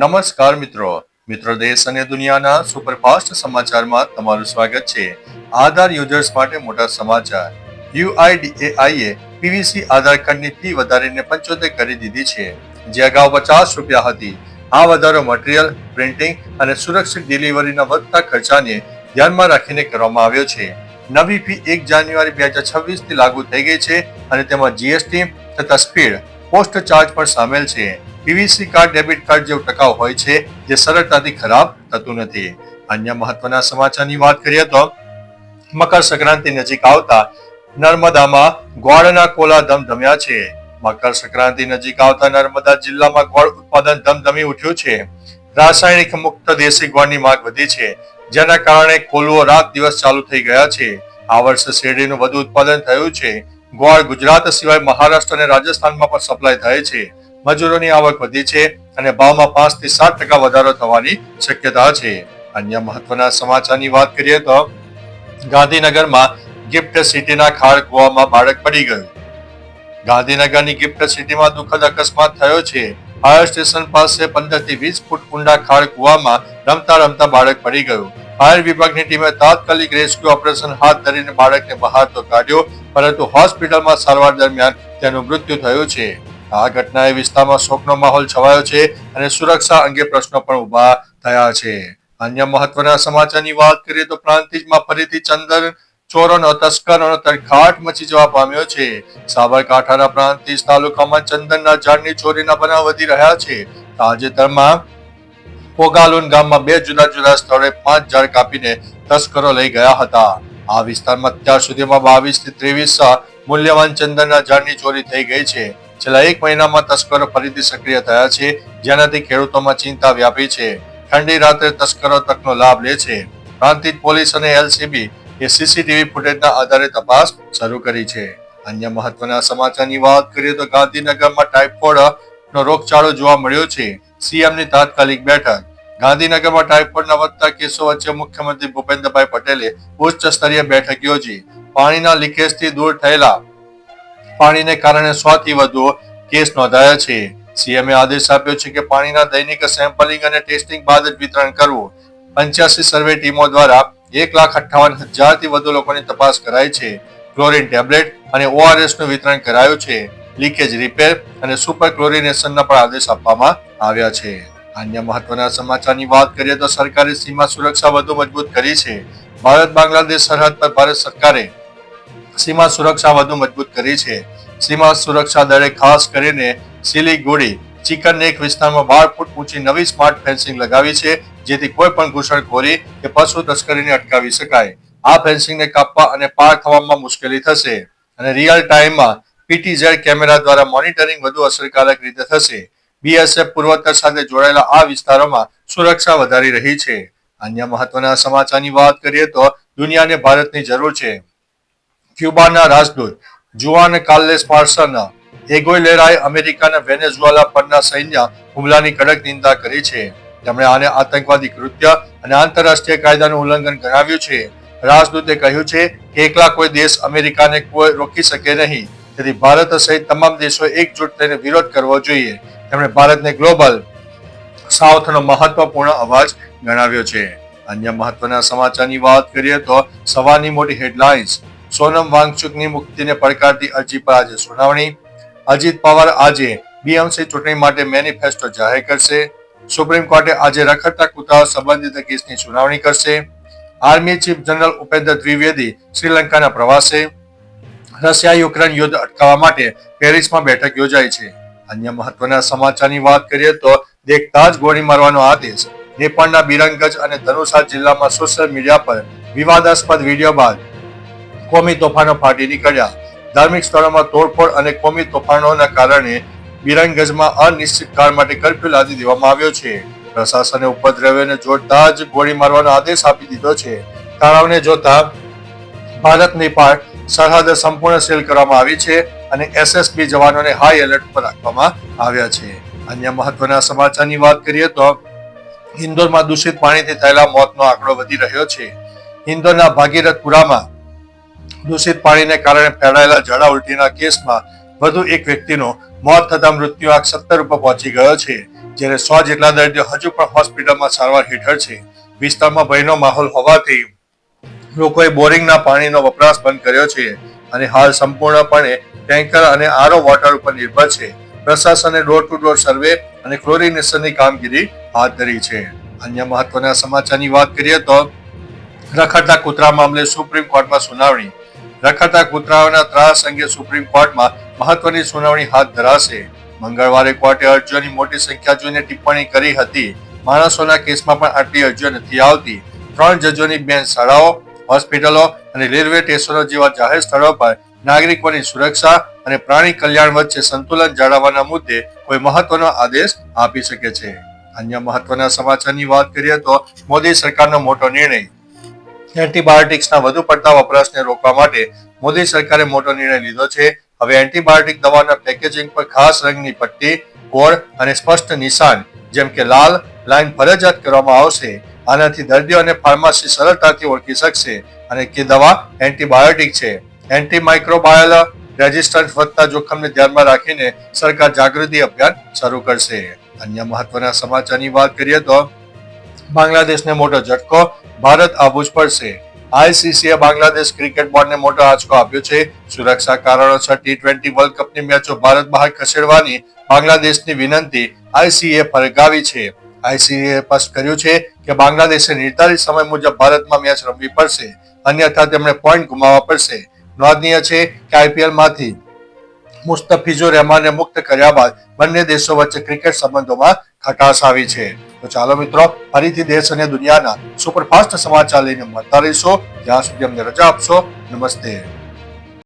નમસ્કાર મિત્રો દેશ અને દુનિયાના સુપરફાસ્ટ સમાચારમાં તમારું સ્વાગત છે। આધાર યુઝર્સ માટે મોટા સમાચાર। યુઆઈડીએઆઈએ પીવીસી આધાર કાર્ડની ફી વધારીને 75 કરી દીધી છે, જે અગાઉ 50 રૂપિયા હતી। આ વધારો મટીરીયલ, પ્રિન્ટિંગ અને સુરક્ષિત ડિલિવરીના વધતા ખર્ચાને ધ્યાનમાં રાખીને કરવામાં આવ્યો છે। નવી ફી 1 જાન્યુઆરી 2026 થી લાગુ થઈ ગઈ છે અને તેમાં જીએસટી તથા સ્પીડ પોસ્ટ ચાર્જ પણ સામેલ છે। પીવીસી કાર્ડ ડેબિટ કાર્ડ જેવું ટકાઉ હોય છે, જે સરળતાથી ખરાબ થતું નથી। અન્ય મહત્વના સમાચારની વાત કરીએ તો મકર સંક્રાંતિ નજીક આવતા નર્મદામાં ગોળના કોલા ધમધમ્યા છે। મકર સંક્રાંતિ નજીક આવતા નર્મદા જિલ્લામાં ગોળ ઉત્પાદન ધમધમી ઉઠ્યું છે। રાસાયણિક મુક્ત દેશી ગોળની માંગ વધી છે, જેના કારણે કોલવો રાત દિવસ ચાલુ થઈ ગયા છે। આ વર્ષે શેરડીનું વધુ ઉત્પાદન થયું છે। ગોળ ગુજરાત સિવાય મહારાષ્ટ્ર અને રાજસ્થાનમાં પણ સપ્લાય થાય છે। મજૂરોની આવક વધી છે અને ભાવમાં 5 થી 7% વધારો થવાની શક્યતા છે। અન્ય મહત્વના સમાચારની વાત કરીએ તો ગાંધીનગરમાં ગિફ્ટ સિટીના ખાળ કૂવામાં બાળક પડી ગયું। ગાંધીનગરની ગિફ્ટ સિટીમાં દુઃખદ અકસ્માત થયો છે। ફાયર સ્ટેશન પાસે 15 થી 20 ફૂટ ઊંડા ખાળ કૂવામાં રમતા બાળક પડી ગયું। ફાયર વિભાગની ટીમે તાત્કાલિક રેસ્ક્યુ ઓપરેશન હાથ ધરીને બાળકને બહાર તો કાઢ્યો, પરંતુ હોસ્પિટલમાં સારવાર દરમિયાન તેનું મૃત્યુ થયું છે। આ ઘટનાએ વિસ્તારમાં શોકનો માહોલ છવાયો છે અને સુરક્ષા અંગે પ્રશ્નો પણ ઉભા થયા છે। અન્ય મહત્વના સમાચારની વાત કરીએ તો પ્રાંતિજમાં ફરીથી ચંદન ચોરોનો તસ્કરોનો તડખાટ મચી જવા પામ્યો છે। સાબરકાંઠાના પ્રાંતિજ તાલુકામાં ચંદનના ઝાડની ચોરીના બનાવ વધી રહ્યા છે। તાજેતરમાં પોગાલુન ગામમાં 2 જુદા સ્થળોએ 5 ઝાડ કાપીને તસ્કરો લઈ ગયા હતા। આ વિસ્તારમાં અત્યાર સુધીમાં 22 થી 23 મૂલ્યવાન ચંદનના ઝાડની ચોરી થઈ ગઈ છે। છેલ્લા 1 મહિનામાં તસ્કરો ફરીથી સક્રિય થયા છે, જેનાથી ખેડૂતોમાં ચિંતા વ્યાપી છે। ઠંડી રાત્રે તસ્કરો તકનો લાભ લે છે। પ્રાંતિજ પોલીસ અને એલસીબી એ સીસીટીવી ફૂટેજના આધારે તપાસ શરૂ કરી છે। અન્ય મહત્વના સમાચારની વાત કરીએ તો ગાંધીનગરમાં ટાઇફોઇડનો રોગચાળો જોવા મળ્યો છે। સીએમની તાત્કાલિક બેઠક। ગાંધીનગરમાં ટાઇફોઇડના વધતા કેસો વચ્ચે મુખ્યમંત્રી ભૂપેન્દ્રભાઈ પટેલે ઉચ્ચ સ્તરીય બેઠક યોજી। પાણીના લીકેજથી દૂર થયેલા પાણીને કારણે 100 થી વધુ કેસ નોંધાયા છે। સીએમએ આદેશ આપ્યો છે કે પાણીના દૈનિક સેમ્પલિંગ અને ટેસ્ટિંગ બાદ જ વિતરણ કરવું। 85 સર્વે ટીમો દ્વારા 1,58,000 થી વધુ લોકોની તપાસ કરાઈ છે। ક્લોરીન ટેબ્લેટ અને ઓઆરએસ નું વિતરણ કરાયું છે। લીકેજ રિપેર અને સુપર ક્લોરિનેશનના પણ આદેશ આપવામાં આવ્યા છે। અન્ય મહત્વના સમાચારની વાત કરીએ તો સરકારે સીમા સુરક્ષા વધુ મજબૂત કરી છે। ભારત બાંગ્લાદેશ સરહદ પર ભારત સરકારે સીમા સુરક્ષા વધુ મજબૂત કરી છે। સીમા સુરક્ષા દળે ખાસ કરીને સિલીગુડી ચિકન નેક વિસ્તારમાં 12 ફૂટ ઊંચી નવી સ્માર્ટ ફેન્સિંગ લગાવી છે, જેથી કોઈ પણ ઘૂસણખોરી કે પશુ તસ્કરીને અટકાવી શકાય। આ ફેન્સિંગને કાપવા અને પાર થવામાં મુશ્કેલી થશે અને રિયલ ટાઈમમાં પીટીઝેડ કેમેરા દ્વારા મોનિટરિંગ વધુ અસરકારક રીતે થશે। બીએસએફ પૂર્વોત્તર સાથે જોડાયેલા આ વિસ્તારોમાં સુરક્ષા વધારી રહી છે। અન્ય મહત્વના સમાચારની વાત કરીએ તો દુનિયાને ભારતની જરૂર છે। ક્યુબાના રાજદૂત જુઆન કાર્લેસ પાર્સન એગોઇલેરાએ અમેરિકાના વેનેઝુએલા પરના સૈન્ય હુમલાની કડક નિંદા કરી છે। તેમણે આને આતંકવાદી કૃત્ય અને આંતરરાષ્ટ્રીય કાયદાનું ઉલ્લંઘન ગણાવ્યું છે। રાજદૂતે કહ્યું છે કે એકલા કોઈ દેશ અમેરિકાને કોઈ રોકી શકે નહીં, તેથી ભારત સહિત તમામ દેશોએ એકજૂટ થઈને વિરોધ કરવો જોઈએ। તેમણે ભારતને ગ્લોબલ સાઉથનો મહત્વપૂર્ણ અવાજ ગણાવ્યો છે। અન્ય મહત્વના સમાચારની વાત કરીએ તો સવારની મોટી હેડલાઇન્સ। સોનમ વાંગચુકની મુક્તિને પડકારતી અરજી પર આજે સુનાવણી। અજીત પવાર આજે બીએમસી ચૂંટણી માટે મેનિફેસ્ટો જાહેર કરશે। સુપ્રીમ કોર્ટે આજે રખડતા કૂતરાઓ સંબંધિત કેસની સુનાવણી કરશે। Army chief general Upendra Dwivedi શ્રીલંકાના પ્રવાસે। રશિયા યુક્રેન યુદ્ધ અટકાવવા માટે પેરિસમાં બેઠક યોજાઈ છે। અન્ય મહત્વના સમાચારની વાત કરીએ તો દેખતા જ ગોળી મારવાનો આદેશ। નેપાળના બિરંગજ અને ધનુષા જિલ્લામાં સોશિયલ મીડિયા પર વિવાદાસ્પદ વિડીયો બાદ કોમી તોફાનો ફાટી નીકળ્યા। ધાર્મિક સ્થળોમાં તોડફોડ અને કોમી તોફાનોના કારણે બિરંગજમાં અનિશ્ચિત કાળ માટે કર્ફ્યુ લાદી દેવામાં આવ્યો છે। પ્રશાસને ઉપદ્રવીઓને જોડતા જ ગોળી મારવાનો આદેશ આપી દીધો છે। તણાવને જોતા ભારત નેપાળ સરહદ સંપૂર્ણ સીલ કરવામાં આવી છે અને એસએસબી જવાનોને હાઈ એલર્ટ પર રાખવામાં આવ્યા છે। અન્ય મહત્વના સમાચારની વાત કરીએ તો ઇન્દોરમાં દૂષિત પાણીથી થયેલા મોતનો આંકડો વધી રહ્યો છે। ઇન્દોરના ભાગીરથપુરામાં દૂષિત પાણીને કારણે ફેલાયેલા ઝાડા ઉલટીના કેસમાં વધુ એક વ્યક્તિનું મોત થતા મૃત્યુઆંક 17 ઉપર પહોંચી ગયો છે। જ્યારે 100 જેટલા દર્દીઓ હજુ પણ હોસ્પિટલમાં સારવાર હેઠળ છે. વિસ્તારમાં ભયનો માહોલ હોવાથી લોકોએ બોરિંગના પાણીનો વપરાશ બંધ કર્યો છે અને હાલ સંપૂર્ણપણે ટેન્કર અને આરો વોટર ઉપર નિર્ભર છે. પ્રશાસને ડોર ટુ ડોર સર્વે અને ક્લોરિનેશનની કામગીરી હાથ ધરી છે. અન્ય મહત્વના સમાચારની વાત કરીએ તો રખડતા કૂતરા મામલે સુપ્રીમ કોર્ટમાં સુનાવણી. રખડતા કૂતરાઓના ત્રાસ અંગે સુપ્રીમ કોર્ટમાં મહત્વની સુનાવણી હાથ ધરાશે. મંગળવારે કોર્ટે અરજીઓની મોટી સંખ્યા જોઈને ટિપ્પણી કરી હતી. માણસોના કેસમાં પણ આટલી અરજીઓ નથી આવતી. 3 જજોની બેન્ચ શાળાઓ, હોસ્પિટલો અને રેલવે સ્ટેશનો જેવા જાહેર સ્થળો પર નાગરિકોની સુરક્ષા અને પ્રાણી કલ્યાણ વચ્ચે સંતુલન જાળવવાના મુદ્દે કોઈ મહત્વનો આદેશ આપી શકે છે. અન્ય મહત્વના સમાચારની વાત કરીએ તો મોદી સરકારનો મોટો નિર્ણય. એન્ટીબાયોટિક્સના વધુ પડતા વપરાશને રોકવા માટે મોદી સરકારે મોટો નિર્ણય લીધો છે. હવે એન્ટીબાયોટિક દવાના પેકેજિંગ પર ખાસ રંગની પટ્ટી, કોડ અને સ્પષ્ટ નિશાન જેમ કે લાલ લાઈન ફરજિયાત કરવામાં આવશે. આનાથી દર્દીઓ અને ફાર્માસી સરળતાથી ઓળખી શકશે અને કે દવા એન્ટીબાયોટિક છે. એન્ટીમાઇક્રોબાયલ રેઝિસ્ટન્સ વધતા જોખમને ધ્યાનમાં રાખીને સરકાર જાગૃતિ અભિયાન શરૂ કરશે. અન્ય મહત્વના સમાચારની વાત કરીએ તો બાંગ્લાદેશને મોટો ઝટકો, ભારત આબુ જ પડશે. આઈસીસીએ બાંગ્લાદેશ ક્રિકેટ બોર્ડને મોટો આંચકો આપ્યો છે. સુરક્ષા કારણોસર T20 વર્લ્ડ કપની મેચો ભારત બહાર ખસેડવાની બાંગ્લાદેશની વિનંતી આઈસીસીએ ફરગાવી છે. આઈસીસીએ સ્પષ્ટ કર્યું છે કે બાંગ્લાદેશે નિર્ધારિત સમય મુજબ ભારતમાં મેચ રમવી પડશે, અન્યથા તેમણે પોઈન્ટ ગુમાવવા પડશે. નોંધનીય છે કે આઈપીએલમાંથી મુસ્તફિઝુર રહેમાનને મુક્ત કર્યા બાદ બંને દેશો વચ્ચે ક્રિકેટ સંબંધોમાં ખટાશ આવી છે. તો ચાલો મિત્રો, ફરીથી દેશ અને દુનિયાના સુપરફાસ્ટ સમાચાર લઈને મળતા રહીશું. ત્યાં સુધી અમને રજા આપશો. નમસ્તે.